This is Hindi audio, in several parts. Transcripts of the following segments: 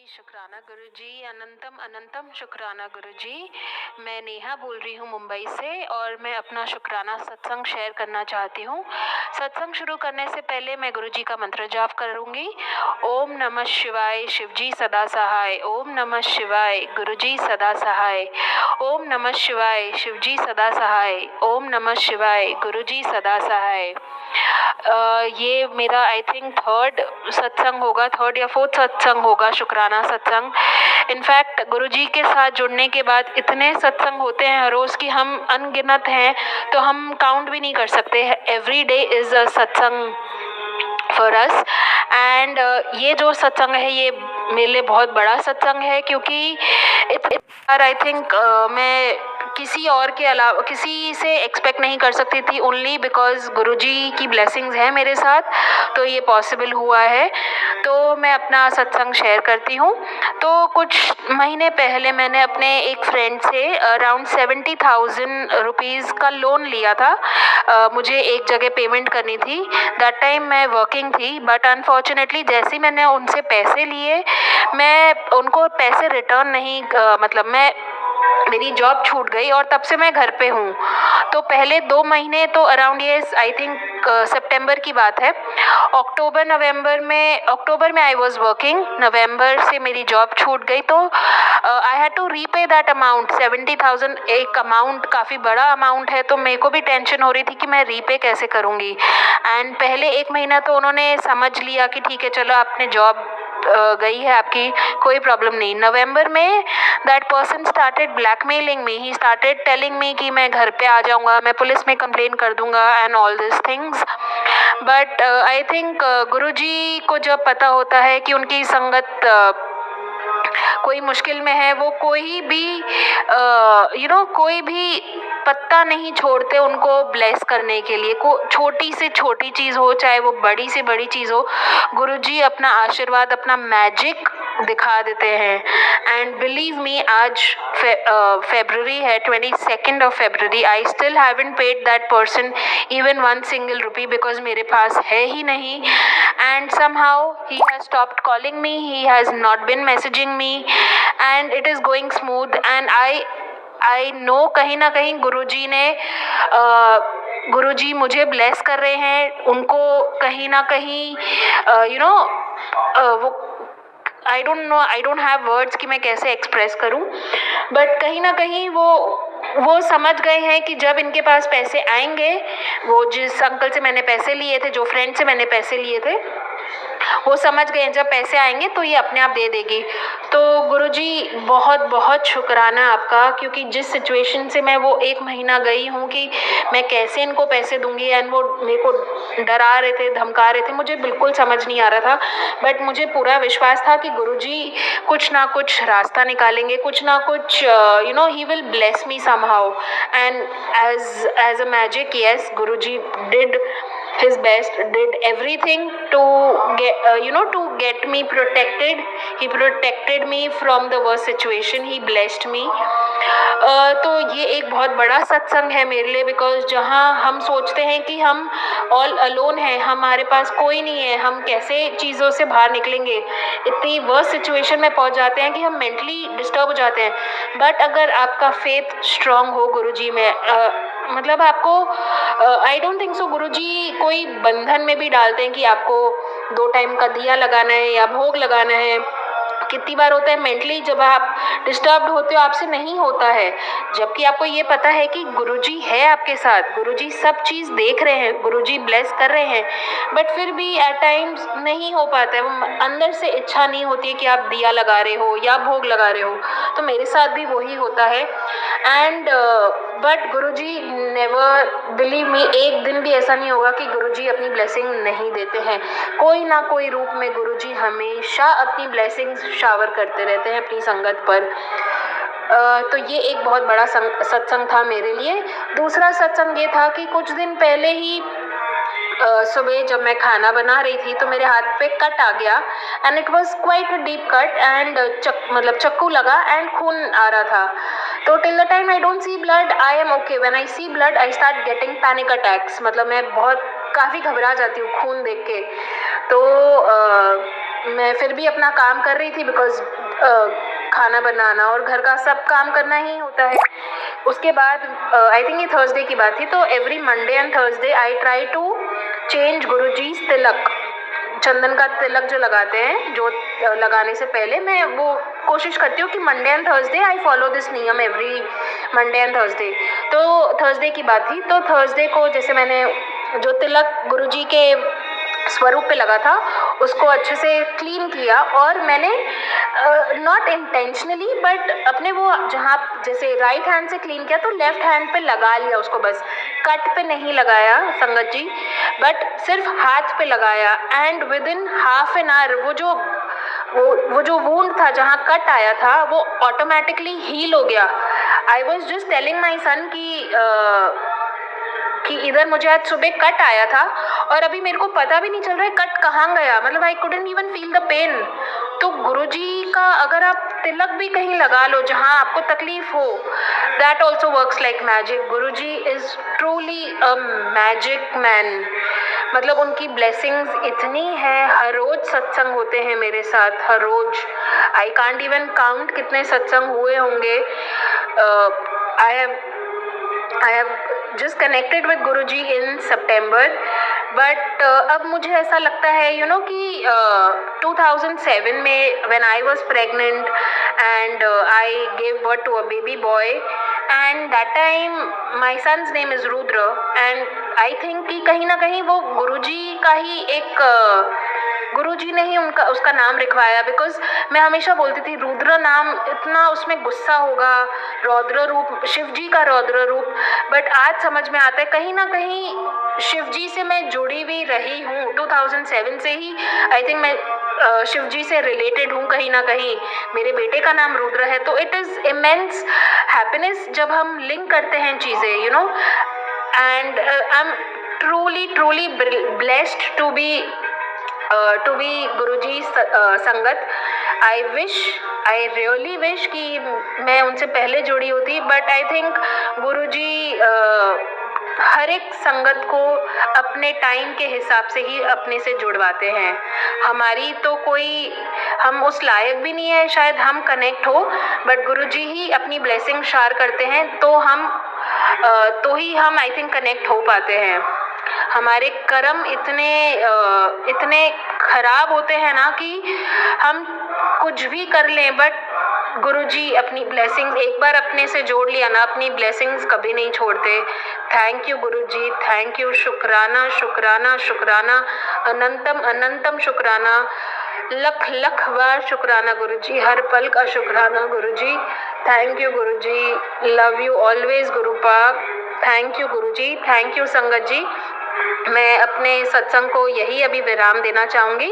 शुक्राना गुरुजी, अनंतम अनंतम शुक्राना गुरुजी। मैं नेहा बोल रही हूँ मुंबई से और मैं अपना शुक्राना सत्संग शेयर करना चाहती हूँ। सत्संग शुरू करने से पहले मैं गुरुजी का मंत्र जाप करूँगी। ओम नमः शिवाय, शिवजी सदा सहाय। ओम नमः शिवाय, गुरुजी सदा सहाय। ओम नमः शिवाय, शिवजी सदा सहाय। ओम नमः शिवाय, गुरुजी सदा सहाय। ये मेरा आई थिंक थर्ड सत्संग होगा, थर्ड या फोर्थ सत्संग होगा, शुक्राना सत्संग। इनफैक्ट गुरुजी के साथ जुड़ने के बाद इतने सत्संग होते हैं हर रोज़ की हम अनगिनत हैं, तो हम काउंट भी नहीं कर सकते। एवरी डे इज़ अ सत्संग फॉर अस। एंड ये जो सत्संग है ये मेरे लिए बहुत बड़ा सत्संग है, क्योंकि आई थिंक मैं किसी और के अलावा किसी से एक्सपेक्ट नहीं कर सकती थी। ओनली बिकॉज गुरुजी की ब्लेसिंग्स है मेरे साथ, तो ये पॉसिबल हुआ है। तो मैं अपना सत्संग शेयर करती हूँ। तो कुछ महीने पहले मैंने अपने एक फ्रेंड से अराउंड 70,000 रुपीज़ का लोन लिया था। मुझे एक जगह पेमेंट करनी थी। दैट टाइम मैं वर्किंग थी, बट अनफॉर्चुनेटली जैसे ही मैंने उनसे पैसे लिए, मैं उनको पैसे रिटर्न नहीं मतलब मेरी जॉब छूट गई और तब से मैं घर पे हूँ। तो पहले 2 महीने तो अराउंड ये आई थिंक सितंबर की बात है। अक्टूबर में आई वॉज वर्किंग, नवंबर से मेरी जॉब छूट गई। तो I had to repay that amount 70,000। एक अमाउंट काफ़ी बड़ा अमाउंट है, तो मेरे को भी टेंशन हो रही थी कि मैं रीपे कैसे करूँगी। एंड पहले 1 महीना तो उन्होंने समझ लिया कि ठीक है चलो आपने जॉब गई है आपकी, कोई प्रॉब्लम नहीं। नवंबर में that person started blackmailing me. He started telling me कि मैं घर पे आ जाऊँगा, मैं पुलिस में कंप्लेन कर दूँगा and all this things. But I think Guruji को जब पता होता है कि उनकी संगत कोई मुश्किल में है, वो कोई भी कोई भी पत्ता नहीं छोड़ते उनको ब्लेस करने के लिए। छोटी से छोटी चीज़ हो चाहे वो बड़ी से बड़ी चीज़ हो, गुरुजी अपना आशीर्वाद, अपना मैजिक दिखा देते हैं। एंड बिलीव मी, आज फेब्रुअरी है, 22nd of February, I still haven't paid that person even 1 single rupee because मेरे पास है ही नहीं। And somehow he has stopped calling me, he has not been messaging me and it is going smooth। and I know कहीं ना कहीं गुरुजी मुझे ब्लेस कर रहे हैं। उनको कहीं ना कहीं वो आई डोंट हैव वर्ड्स कि मैं कैसे एक्सप्रेस करूं, बट कहीं ना कहीं वो समझ गए हैं कि जब इनके पास पैसे आएंगे, वो जिस अंकल से मैंने पैसे लिए थे, जो फ्रेंड से मैंने पैसे लिए थे, वो समझ गए जब पैसे आएंगे तो ये अपने आप दे देगी। तो गुरुजी बहुत बहुत शुक्राना आपका, क्योंकि जिस सिचुएशन से मैं वो 1 महीना गई हूँ कि मैं कैसे इनको पैसे दूंगी, एंड वो मेरे को डरा रहे थे, धमका रहे थे, मुझे बिल्कुल समझ नहीं आ रहा था। बट मुझे पूरा विश्वास था कि गुरुजी कुछ ना कुछ रास्ता निकालेंगे, कुछ ना कुछ ही will bless me somehow. And as a magic, yes, Guruji did his best, did everything to get me protected. He protected me from the worst situation, he blessed me। तो ये एक बहुत बड़ा सत्संग है मेरे लिए, बिकॉज जहाँ हम सोचते हैं कि हम ऑल अलोन हैं, हमारे पास कोई नहीं है, हम कैसे चीज़ों से बाहर निकलेंगे, इतनी वर्स्ट सिचुएशन में पहुँच जाते हैं कि हम मेंटली डिस्टर्ब हो जाते हैं। बट अगर आपका फेथ स्ट्रांग हो गुरुजी में, मतलब आपको आई डोंट थिंक सो गुरुजी कोई बंधन में भी डालते हैं कि आपको 2 टाइम का दिया लगाना है या भोग लगाना है। कितनी बार होता है मेंटली जब आप डिस्टर्ब्ड होते हो आपसे नहीं होता है, जबकि आपको ये पता है कि गुरुजी है आपके साथ, गुरुजी सब चीज़ देख रहे हैं, गुरुजी ब्लेस कर रहे हैं, बट फिर भी एट टाइम्स नहीं हो पाता है। अंदर से इच्छा नहीं होती है कि आप दिया लगा रहे हो या भोग लगा रहे हो। तो मेरे साथ भी वही होता है। And but Guruji never, believe me, एक दिन भी ऐसा नहीं होगा कि गुरुजी अपनी ब्लेसिंग नहीं देते हैं। कोई ना कोई रूप में गुरुजी हमेशा अपनी ब्लेसिंग्स शावर करते रहते हैं अपनी संगत पर। तो ये एक बहुत बड़ा सत्संग था मेरे लिए। दूसरा सत्संग ये था कि कुछ दिन पहले ही सुबह जब मैं खाना बना रही थी तो मेरे हाथ पे कट आ गया, and it was quite a deep cut, and मतलब चक्कू लगा एंड खून आ रहा था। तो till the time I don't see blood I am okay, when I see blood I start getting panic attacks. मतलब मैं काफ़ी घबरा जाती हूँ खून देख के। तो मैं फिर भी अपना काम कर रही थी बिकॉज़ खाना बनाना और घर का सब काम करना ही होता है। उसके बाद आई थिंक ये थर्सडे की बात थी, तो every Monday and Thursday I try to change Guruji's tilak. चंदन का तिलक जो लगाते हैं, जो लगाने से पहले मैं वो कोशिश करती हूँ कि Monday and Thursday I follow this नियम एवरी मंडे एंड थर्सडे। तो थर्सडे की बात थी, तो थर्सडे को जैसे मैंने जो तिलक गुरुजी के स्वरूप पे लगा था उसको अच्छे से क्लीन किया, और मैंने नॉट इंटेंशनली बट अपने वो जहाँ जैसे राइट हैंड से क्लीन किया तो लेफ्ट हैंड पे लगा लिया उसको, बस कट पे नहीं लगाया संगत जी, बट सिर्फ हाथ पे लगाया। And with in half an hour वो जो वूंड था जहाँ कट आया था वो ऑटोमेटिकली हील हो गया। I was just telling my son कि इधर मुझे आज सुबह कट आया था और अभी मेरे को पता भी नहीं चल रहा है कट कहाँ गया, मतलब I couldn't even feel the pain. तो गुरुजी का अगर आप तिलक भी कहीं लगा लो जहाँ आपको तकलीफ हो, that also works like magic. Guruji is truly a magic man, मतलब उनकी ब्लेसिंग्स इतनी है। हर रोज सत्संग होते हैं मेरे साथ, हर रोज। आई कांट इवन काउंट कितने सत्संग हुए होंगे। I have just connected with Guruji in September, but अब मुझे ऐसा लगता है कि 2007 में when I was pregnant and I gave birth to a baby boy, and that time my son's name is Rudra, and I think कि कहीं ना कहीं वो गुरुजी का ही एक गुरुजी ने ही उसका नाम लिखवाया, बिकॉज मैं हमेशा बोलती थी रुद्र नाम इतना उसमें गुस्सा होगा, रौद्र रूप, शिव जी का रौद्र रूप। बट आज समझ में आता है कहीं ना कहीं शिव जी से मैं जुड़ी भी रही हूँ 2007 से ही। आई थिंक मैं शिव जी से रिलेटेड हूँ कहीं ना कहीं। मेरे बेटे का नाम रुद्र है, तो इट इज़ इमेंस हैप्पीनेस जब हम लिंक करते हैं चीज़ें, and I am truly blessed to be गुरुजी संगत। आई रियली विश कि मैं उनसे पहले जुड़ी होती, बट आई थिंक गुरुजी हर एक संगत को अपने टाइम के हिसाब से ही अपने से जुड़वाते हैं। हमारी तो कोई, हम उस लायक भी नहीं है शायद हम कनेक्ट हो, बट गुरुजी ही अपनी ब्लेसिंग शेयर करते हैं, तो ही हम आई थिंक कनेक्ट हो पाते हैं। हमारे कर्म इतने खराब होते हैं ना कि हम कुछ भी कर लें, बट गुरुजी अपनी ब्लेसिंग्स एक बार अपने से जोड़ लिया ना, अपनी ब्लेसिंग्स कभी नहीं छोड़ते। Thank you Guruji, thank you, शुक्राना शुक्राना शुक्राना, अनंतम अनंतम शुक्राना, लख लख बार शुक्राना गुरुजी, हर पल का शुक्राना Guruji. Thank you Guruji, love you always गुरुपाक। Thank you Guruji, thank you संगत जी। मैं अपने सत्संग को यही अभी विराम देना चाहूँगी।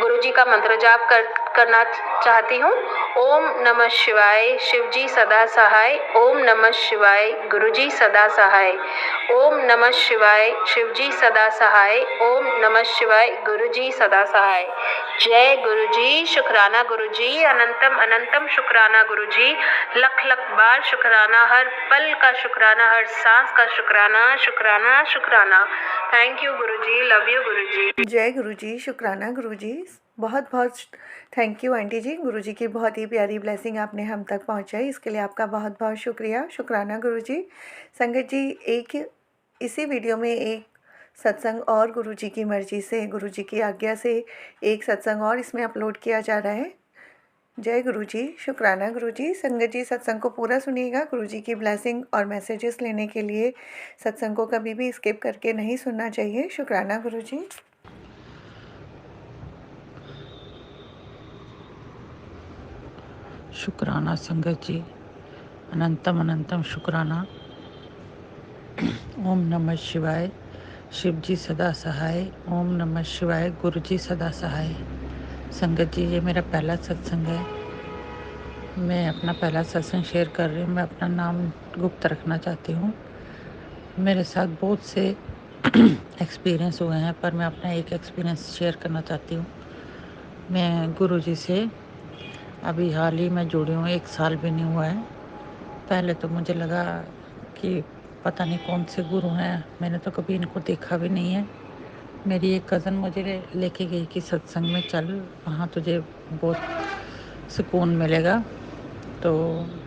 गुरुजी का मंत्र जाप करना चाहती हूँ। ओम नमः शिवाय, शिवजी सदा सहाय। ओम नमः शिवाय, गुरुजी सदा सहाय। ओम नमः शिवाय, शिवजी सदा सहाय। ओम नमः शिवाय, गुरुजी सदा सहाय। जय गुरुजी, शुक्राना गुरुजी, अनंतम अनंतम शुक्राना गुरुजी, लख लख बार शुक्राना, हर पल का शुक्राना, हर सांस का शुक्राना, शुक्राना शुक्राना। Thank you Guruji, love you Guruji. जय गुरुजी, शुक्राना गुरुजी, बहुत बहुत thank you aunty ji. Guruji की बहुत ही प्यारी ब्लेसिंग आपने हम तक पहुंचाई, इसके लिए आपका बहुत बहुत शुक्रिया, शुक्राना गुरुजी। संगत जी, एक इसी वीडियो में एक सत्संग और गुरुजी की मर्जी से, गुरुजी की आज्ञा से एक सत्संग और इसमें अपलोड किया जा रहा है। जय गुरुजी, शुक्राना गुरुजी। संगत जी, सत्संग को पूरा सुनिएगा। गुरुजी की ब्लेसिंग और मैसेजेस लेने के लिए सत्संग को कभी भी स्किप करके नहीं सुनना चाहिए। शुक्राना गुरुजी। शुक्राना संगत जी, अनंतम अनंतम शुक्राना। ओम नमः शिवाय, शिव जी सदा सहाय। ओम नमः शिवाय, गुरु जी सदा सहाय। संगत जी, ये मेरा पहला सत्संग है। मैं अपना पहला सत्संग शेयर कर रही हूँ। मैं अपना नाम गुप्त रखना चाहती हूँ। मेरे साथ बहुत से एक्सपीरियंस हुए हैं, पर मैं अपना एक एक्सपीरियंस शेयर करना चाहती हूँ। मैं गुरुजी से अभी हाल ही में जुड़ी हूँ, 1 साल भी नहीं हुआ है। पहले तो मुझे लगा कि पता नहीं कौन से गुरु हैं, मैंने तो कभी इनको देखा भी नहीं है। मेरी एक कज़न मुझे लेके गई कि सत्संग में चल, वहाँ तुझे बहुत सुकून मिलेगा। तो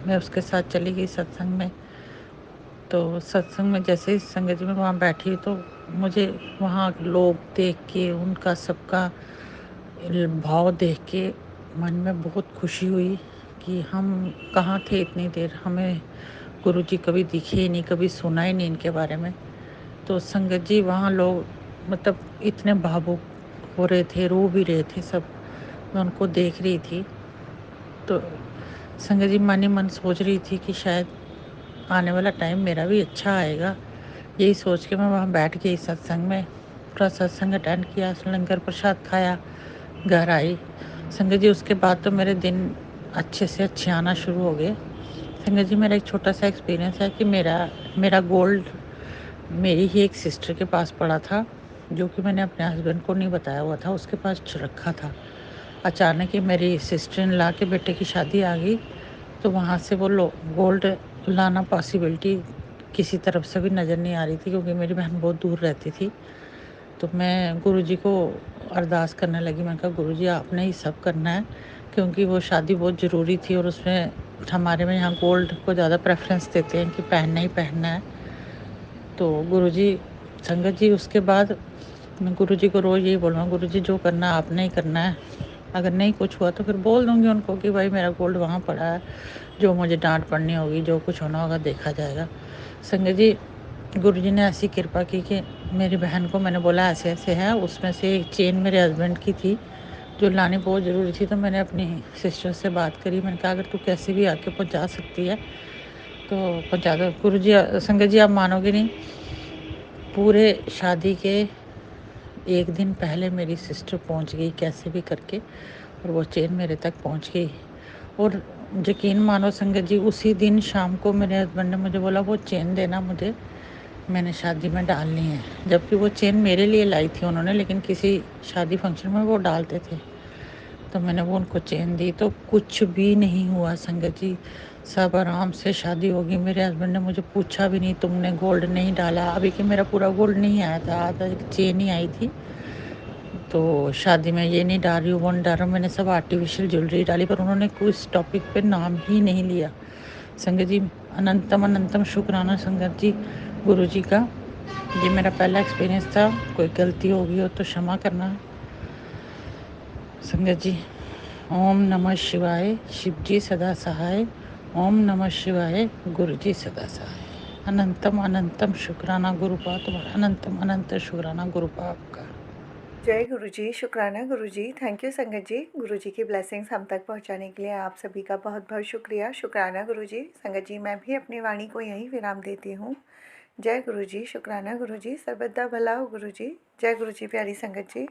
मैं उसके साथ चली गई सत्संग में। तो सत्संग में जैसे ही संगत जी में वहाँ बैठी तो मुझे वहाँ लोग देख के, उनका सबका भाव देख के मन में बहुत खुशी हुई कि हम कहाँ थे इतनी देर, हमें गुरुजी कभी दिखे ही नहीं, कभी सुना ही नहीं इनके बारे में। तो संगत जी वहाँ लोग मतलब इतने भावुक हो रहे थे, रो भी रहे थे सब। मैं उनको देख रही थी तो संगत जी मन ही मन सोच रही थी कि शायद आने वाला टाइम मेरा भी अच्छा आएगा। यही सोच के मैं वहाँ बैठ गई सत्संग में। पूरा सत्संग अटेंड किया, लंगर प्रसाद खाया, घर आई। संगत जी उसके बाद तो मेरे दिन अच्छे से अच्छे आना शुरू हो गए। संगत जी मेरा एक छोटा सा एक्सपीरियंस है कि मेरा गोल्ड मेरी ही एक सिस्टर के पास पड़ा था, जो कि मैंने अपने हस्बैंड को नहीं बताया हुआ था, उसके पास रखा था। अचानक ही मेरी सिस्टर इन लॉ के बेटे की शादी आ गई, तो वहाँ से वो गोल्ड लाना पॉसिबिलिटी किसी तरफ से भी नज़र नहीं आ रही थी, क्योंकि मेरी बहन बहुत दूर रहती थी। तो मैं गुरुजी को अरदास करने लगी। मैंने कहा गुरुजी आपने ही सब करना है, क्योंकि वो शादी बहुत ज़रूरी थी और उसमें हमारे में यहाँ गोल्ड को ज़्यादा प्रेफरेंस देते हैं कि पहनना ही पहनना है। तो गुरुजी संगत जी उसके बाद मैं गुरुजी को रोज़ यही बोलूँगा, गुरुजी जो करना है आपने ही करना है। अगर नहीं कुछ हुआ तो फिर बोल दूँगी उनको कि भाई मेरा गोल्ड वहाँ पड़ा है, जो मुझे डाँट पड़नी होगी, जो कुछ होना होगा देखा जाएगा। संगत जी गुरुजी ने ऐसी कृपा की कि मेरी बहन को मैंने बोला ऐसे-ऐसे है, उसमें से एक चेन मेरे हस्बैंड की थी, जो लानी बहुत ज़रूरी थी। तो मैंने अपनी सिस्टर से बात करी, मैंने कहा अगर तू कैसे भी आके पहुँचा सकती है तो पहुँचा दो। गुरुजी संगत जी आप मानोगे नहीं, पूरे शादी के 1 दिन पहले मेरी सिस्टर पहुँच गई कैसे भी करके, और वो चेन मेरे तक पहुँच गई। और यकीन मानो संगत जी उसी दिन शाम को मेरे हस्बैंड ने मुझे बोला वो चेन देना मुझे, मैंने शादी में डालनी है। जबकि वो चेन मेरे लिए लाई थी उन्होंने, लेकिन किसी शादी फंक्शन में वो डालते थे। तो मैंने वो उनको चेन दी तो कुछ भी नहीं हुआ संगत जी, सब आराम से शादी हो गई। मेरे हस्बैंड ने मुझे पूछा भी नहीं तुमने गोल्ड नहीं डाला, अभी कि मेरा पूरा गोल्ड नहीं आया था, आधा एक चेन ही आई थी। तो शादी में ये नहीं डाल रही हूँ, वो नहीं डाल रहा हूँ, मैंने सब आर्टिफिशियल ज्वेलरी डाली, पर उन्होंने कुछ टॉपिक पे नाम ही नहीं लिया। संगत जी अनंतम अनंतम शुक्राना संगत जी गुरु जी का। ये मेरा पहला एक्सपीरियंस था, कोई गलती हो गई हो तो क्षमा करना संगत जी। ओम नमः शिवाय, शिव जी सदा सहाय। ओम नमः शिवाय, गुरु जी सदा सहाय। अनंतम अनंतम शुक्राना गुरुपा तुम्हारा, अनंतम अनंत शुक्राना गुरुपा आपका। जय गुरुजी, शुक्राना गुरुजी। थैंक यू संगत जी, गुरुजी की ब्लेसिंग्स हम तक पहुंचाने के लिए आप सभी का बहुत बहुत शुक्रिया। शुक्राना गुरुजी। संगत जी मैं भी अपनी वाणी को यहीं विराम देती हूँ। जय गुरुजी, शुक्राना गुरुजी। सर्वदा भला हो गुरुजी। जय गुरुजी प्यारी संगत जी।